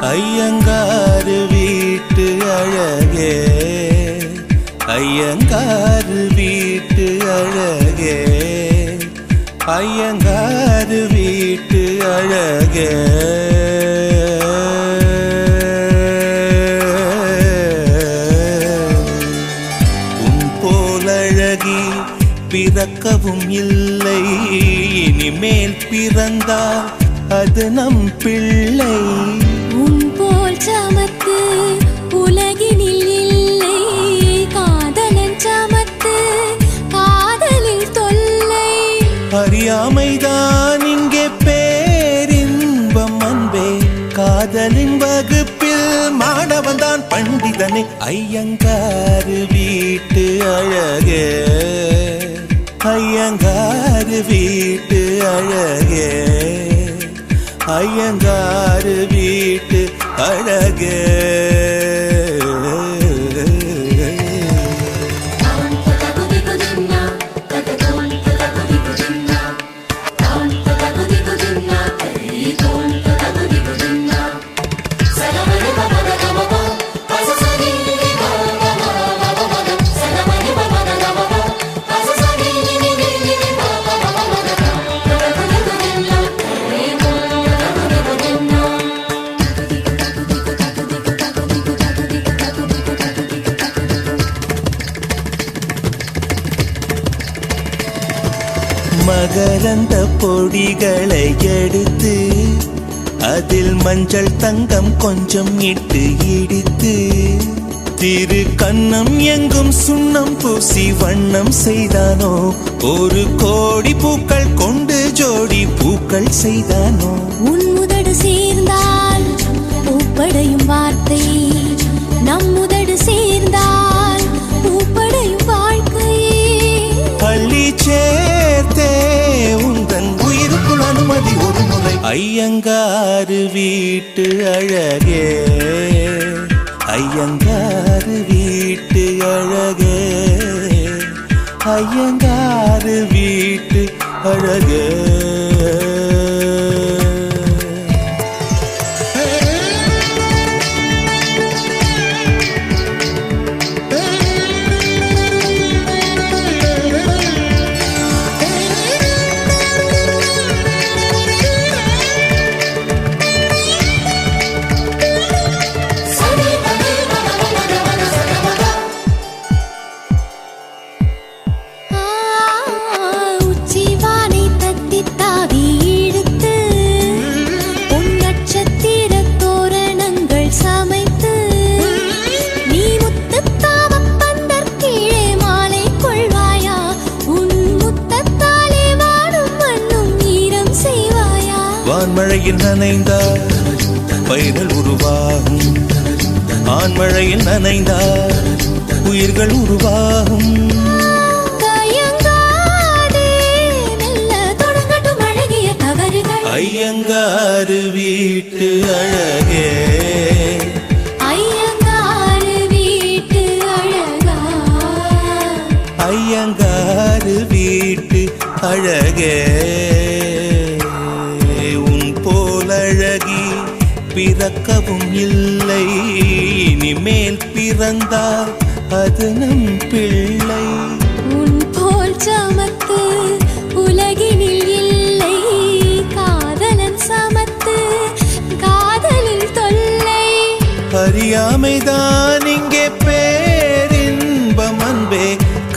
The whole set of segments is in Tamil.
ஐயங்காறு வீட்டு அழகே, ஐயங்காறு வீட்டு அழகே, ஐயங்காறு வீட்டு அழகே. உன் போலழகி பிறக்கவும் இல்லை, இனிமேல் பிறந்தால் அது நம் பிள்ளை. உன் போல் சமத்து உலகினில் இல்லை, காதலன் சமத்து காதலில் தொல்லை. அறியாமைதான் இங்கே பேரின்பம் அன்பே, காதலின் வகுப்பில் மாணவன் தான் பண்டிதனே. ஐயங்காறு வீட்டு அழகே, ஐயங்காறு வீட்டு அழகே, ஐயங்காறு வீட்டு அழகே. மகரந்த பொடிகளை எடுத்து அதில் மஞ்சள் தங்கம் கொஞ்சம் இட்டு இடித்து, திரு கண்ணம் எங்கும் சுண்ணம் பூசி வண்ணம் செய்தானோ, ஒரு கோடி பூக்கள் கொண்டு ஜோடி பூக்கள் செய்தானோ. உன் முதடு சேர்ந்தால் பூப்படையும் வார்த்தை, நம் முதடு சேர்ந்தால் பூப்படையும் வாழ்க்கை. பள்ளி சேர்த்தே உந்தன் உயிருக்குள் அனுமதி ஒரு முறை. ஐயங்காறு வீட்டு அழகே, ஐயங்காறு வீட்டு அழகே, ஐயங்காறு வீட்டு அழகே. ஆண்மழையில் நனைந்தால் பயிர்கள் உருவாகும், ஆண்மழையில் நனைந்தால் உயிர்கள் உருவாகும். ஐயங்காறு வீட்டு அழகே, ஐயங்காறு வீட்டு அழகா, ஐயங்காறு வீட்டு அழகே. அழகி பிறக்கவும் இல்லை, இனிமேல் பிறந்தால் அது நம் பிள்ளை. உன் போல் சமத்து உலகினில் இல்லை, காதலன் சமத்து காதலில் தொல்லை. அறியாமைதான் இங்கே பேரின்பம் அன்பே,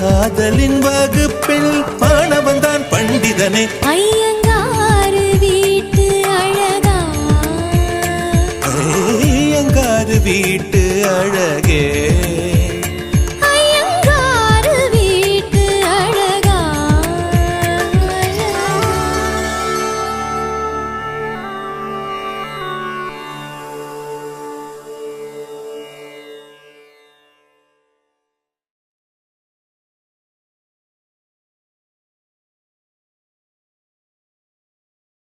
காதலின் வகுப்பில் மாணவன் தான் பண்டிதனே. ஐயங்காறு வீட்டு அழகா, ஐயங்காறு வீட்டு அழகே.